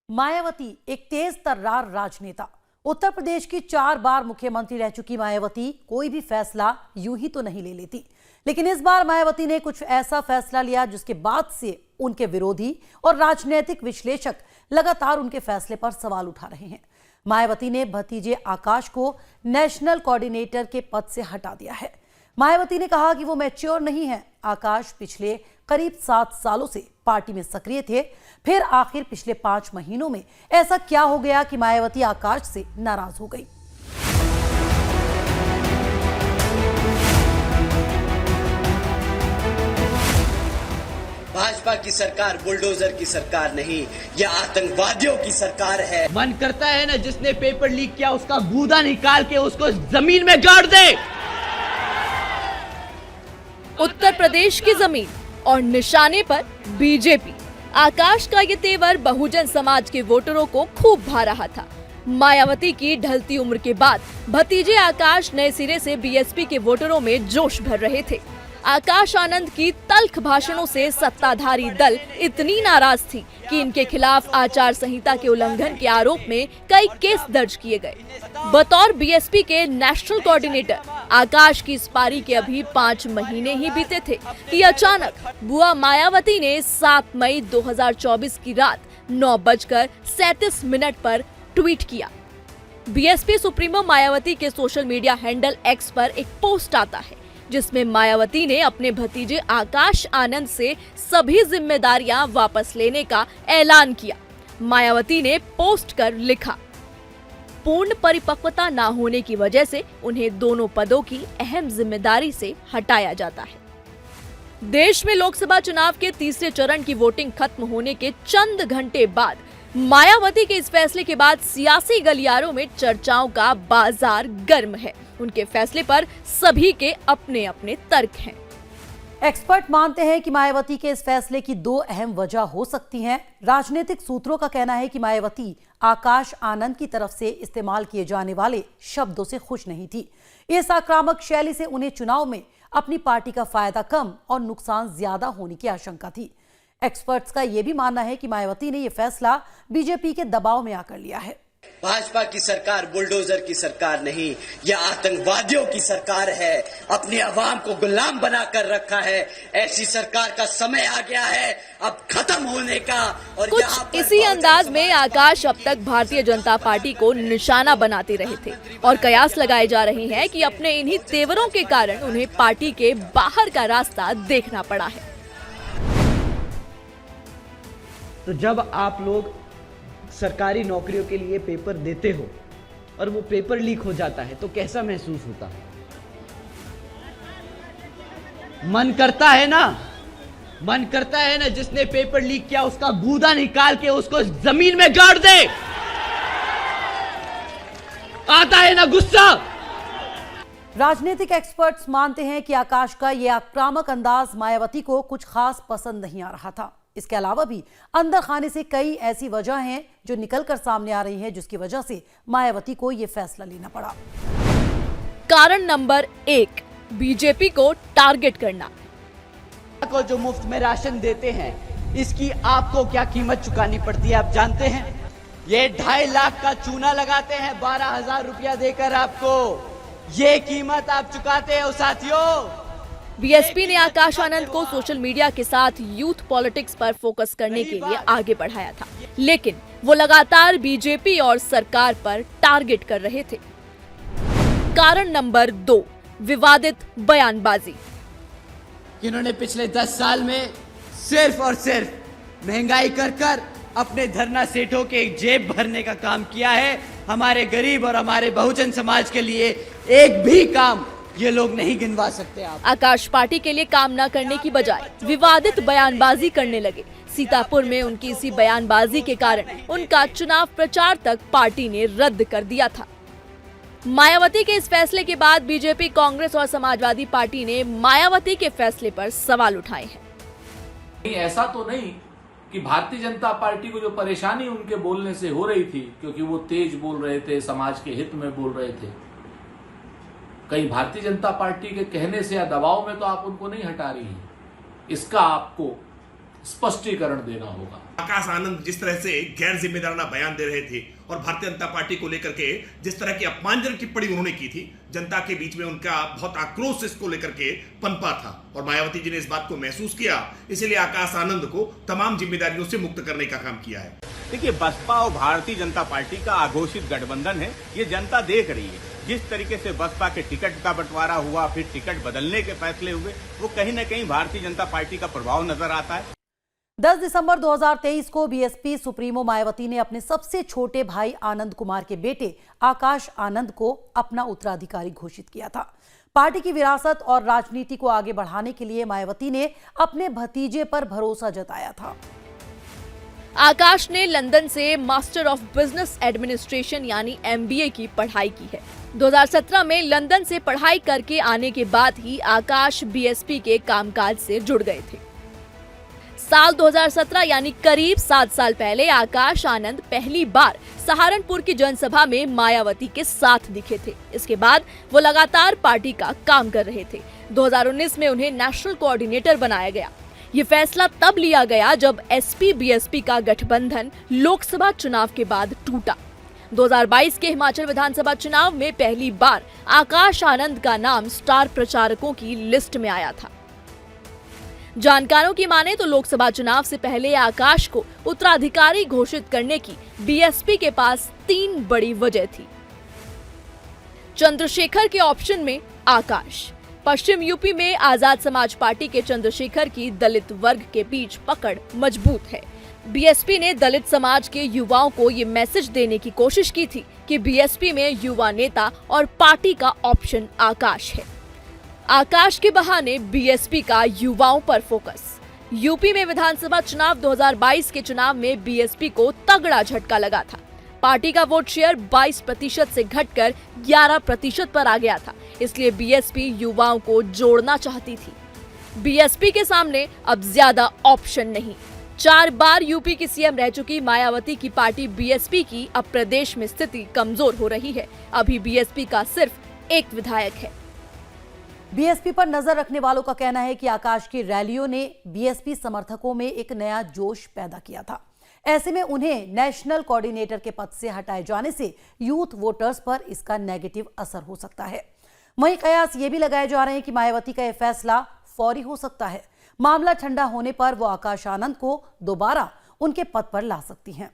मायावती एक तेज तर्रार राजनेता। उत्तर प्रदेश की 4 बार मुख्यमंत्री रह चुकी मायावती कोई भी फैसला यूं ही तो नहीं ले लेती, लेकिन इस बार मायावती ने कुछ ऐसा फैसला लिया जिसके बाद से उनके विरोधी और राजनीतिक विश्लेषक लगातार उनके फैसले पर सवाल उठा रहे हैं। मायावती ने भतीजे आकाश को नेशनल कोऑर्डिनेटर के पद से हटा दिया है। मायावती ने कहा कि वो मैच्योर नहीं है। आकाश पिछले करीब 7 सालों से पार्टी में सक्रिय थे, फिर आखिर पिछले 5 महीनों में ऐसा क्या हो गया कि मायावती आकाश से नाराज हो गई। भाजपा की सरकार बुलडोजर की सरकार नहीं, यह आतंकवादियों की सरकार है। मन करता है ना, जिसने पेपर लीक किया उसका गूदा निकाल के उसको जमीन में गाड़ दे। उत्तर प्रदेश की जमीन और निशाने पर बीजेपी। आकाश का ये तेवर बहुजन समाज के वोटरों को खूब भा रहा था। मायावती की ढलती उम्र के बाद भतीजे आकाश नए सिरे से बीएसपी के वोटरों में जोश भर रहे थे। आकाश आनंद की तल्ख भाषणों से सत्ताधारी दल इतनी नाराज थी कि इनके खिलाफ आचार संहिता के उल्लंघन के आरोप में कई केस दर्ज किए गए। बतौर बीएसपी के नेशनल कोऑर्डिनेटर आकाश की इस पारी के अभी 5 महीने ही बीते थे कि अचानक बुआ मायावती ने 7 मई 2024 की रात 9:37 पर ट्वीट किया। बीएसपी सुप्रीमो मायावती के सोशल मीडिया हैंडल एक्स पर एक पोस्ट आता है जिसमें मायावती ने अपने भतीजे आकाश आनंद से सभी जिम्मेदारियां वापस लेने का ऐलान किया। मायावती ने पोस्ट कर लिखा, पूर्ण परिपक्वता न होने की वजह से उन्हें दोनों पदों की अहम जिम्मेदारी से हटाया जाता है। देश में लोकसभा चुनाव के तीसरे चरण की वोटिंग खत्म होने के चंद घंटे बाद मायावती के इस फैसले के बाद सियासी गलियारों में चर्चाओं का बाजार गर्म है। उनके फैसले पर सभी के अपने अपने तर्क हैं। एक्सपर्ट मानते हैं कि मायावती के इस फैसले की 2 अहम वजह हो सकती हैं। राजनीतिक सूत्रों का कहना है कि मायावती आकाश आनंद की तरफ से इस्तेमाल किए जाने वाले शब्दों से खुश नहीं थी। इस आक्रामक शैली से उन्हें चुनाव में अपनी पार्टी का फायदा कम और नुकसान ज्यादा होने की आशंका थी। एक्सपर्ट्स का यह भी मानना है कि मायावती ने यह फैसला बीजेपी के दबाव में आकर लिया है। भाजपा की सरकार बुलडोजर की सरकार नहीं, यह आतंकवादियों की सरकार है। अपने अवाम को गुलाम बनाकर रखा है। ऐसी सरकार का समय आ गया है अब खत्म होने का। और कुछ इसी अंदाज में आकाश अब तक भारतीय जनता पार्टी को निशाना बनाते रहे थे और कयास लगाए जा रहे हैं कि अपने इन्हीं तेवरों के कारण उन्हें पार्टी के बाहर का रास्ता देखना पड़ा है। तो जब आप लोग सरकारी नौकरियों के लिए पेपर देते हो और वो पेपर लीक हो जाता है तो कैसा महसूस होता है? मन करता है ना, जिसने पेपर लीक किया उसका गूदा निकाल के उसको जमीन में गाड़ दे। आता है ना गुस्सा। राजनीतिक एक्सपर्ट्स मानते हैं कि आकाश का यह आक्रामक अंदाज मायावती को कुछ खास पसंद नहीं आ रहा था। इसके अलावा भी अंदर खाने से कई ऐसी वजह हैं जो निकलकर सामने आ रही हैं, जिसकी वजह से मायावती को यह फैसला लेना पड़ा। कारण नंबर 1, बीजेपी को टारगेट करना। को जो मुफ्त में राशन देते हैं इसकी आपको क्या कीमत चुकानी पड़ती है आप जानते हैं? ये 2.5 लाख का चूना लगाते हैं 12,000 रुपया देकर आपको। ये कीमत आप चुकाते हो साथियों। बीएसपी ने आकाश आनंद को सोशल मीडिया के साथ यूथ पॉलिटिक्स पर फोकस करने के लिए आगे बढ़ाया था, लेकिन वो लगातार बीजेपी और सरकार पर टारगेट कर रहे थे। कारण नंबर 2, विवादित बयानबाजी। इन्होंने पिछले 10 साल में सिर्फ और सिर्फ महंगाई कर अपने धरना सेठों के जेब भरने का काम किया है। हमारे गरीब और हमारे बहुजन समाज के लिए एक भी काम ये लोग नहीं गिनवा सकते। आप आकाश पार्टी के लिए काम न करने की बजाय विवादित बयानबाजी करने लगे। सीतापुर में उनकी इसी बयानबाजी के कारण उनका चुनाव प्रचार तक पार्टी ने रद्द कर दिया था। मायावती के इस फैसले के बाद बीजेपी, कांग्रेस और समाजवादी पार्टी ने मायावती के फैसले पर सवाल उठाए हैं। ऐसा तो नहीं कि भारतीय जनता पार्टी को जो परेशानी उनके बोलने से हो रही थी, क्योंकि वो तेज बोल रहे थे, समाज के हित में बोल रहे थे, कहीं भारतीय जनता पार्टी के कहने से या दबाव में तो आप उनको नहीं हटा रही हैं। इसका आपको स्पष्टीकरण देना होगा। आकाश आनंद जिस तरह से गैर जिम्मेदाराना बयान दे रहे थे और भारतीय जनता पार्टी को लेकर के जिस तरह की अपमानजनक टिप्पणी उन्होंने की थी, जनता के बीच में उनका बहुत आक्रोश इसको लेकर के पनपा था और मायावती जी ने इस बात को महसूस किया, इसलिए आकाश आनंद को तमाम जिम्मेदारियों से मुक्त करने का काम किया है। देखिए, बसपा और भारतीय जनता पार्टी का अघोषित गठबंधन है, ये जनता देख रही है। जिस तरीके से बसपा के टिकट का बंटवारा हुआ, फिर टिकट बदलने के फैसले हुए, वो कहीं न कहीं भारतीय जनता पार्टी का प्रभाव नजर आता है। 10 दिसंबर 2023 को बीएसपी सुप्रीमो मायावती ने अपने सबसे छोटे भाई आनंद कुमार के बेटे आकाश आनंद को अपना उत्तराधिकारी घोषित किया था। पार्टी की विरासत और राजनीति को आगे बढ़ाने के लिए मायावती ने अपने भतीजे पर भरोसा जताया था। आकाश ने लंदन से मास्टर ऑफ बिजनेस एडमिनिस्ट्रेशन यानी MBA की पढ़ाई की है। 2017 में लंदन से पढ़ाई करके आने के बाद ही आकाश बीएसपी के कामकाज से जुड़ गए थे। साल 2017 यानी करीब 7 साल पहले आकाश आनंद पहली बार सहारनपुर की जनसभा में मायावती के साथ दिखे थे। इसके बाद वो लगातार पार्टी का काम कर रहे थे। 2019 में उन्हें नेशनल कोऑर्डिनेटर बनाया गया। ये फैसला तब लिया गया जब एसपी बीएसपी का गठबंधन लोकसभा चुनाव के बाद टूटा। 2022 के हिमाचल विधानसभा चुनाव में पहली बार आकाश आनंद का नाम स्टार प्रचारकों की लिस्ट में आया था। जानकारों की माने तो लोकसभा चुनाव से पहले आकाश को उत्तराधिकारी घोषित करने की बीएसपी के पास 3 बड़ी वजह थी। चंद्रशेखर के ऑप्शन में आकाश। पश्चिम यूपी में आजाद समाज पार्टी के चंद्रशेखर की दलित वर्ग के बीच पकड़ मजबूत है। बीएसपी ने दलित समाज के युवाओं को ये मैसेज देने की कोशिश की थी कि बीएसपी में युवा नेता और पार्टी का ऑप्शन आकाश है। आकाश के बहाने बीएसपी का युवाओं पर फोकस। यूपी में विधानसभा चुनाव 2022 के चुनाव में बीएसपी को तगड़ा झटका लगा था। पार्टी का वोट शेयर 22% से घटकर 11% पर आ गया था। इसलिए बीएसपी युवाओं को जोड़ना चाहती थी। बीएसपी के सामने अब ज्यादा ऑप्शन नहीं। 4 बार यूपी की सीएम रह चुकी मायावती की पार्टी बीएसपी की अब प्रदेश में स्थिति कमजोर हो रही है। अभी बीएसपी का सिर्फ एक विधायक है। बीएसपी पर नजर रखने वालों का कहना है कि आकाश की रैलियों ने बीएसपी समर्थकों में एक नया जोश पैदा किया था। ऐसे में उन्हें नेशनल कोऑर्डिनेटर के पद से हटाए जाने से यूथ वोटर्स पर इसका नेगेटिव असर हो सकता है। वहीं कयास ये भी लगाए जा रहे हैं कि मायावती का यह फैसला फौरी हो सकता है। मामला ठंडा होने पर वो आकाश आनंद को दोबारा उनके पद पर ला सकती हैं।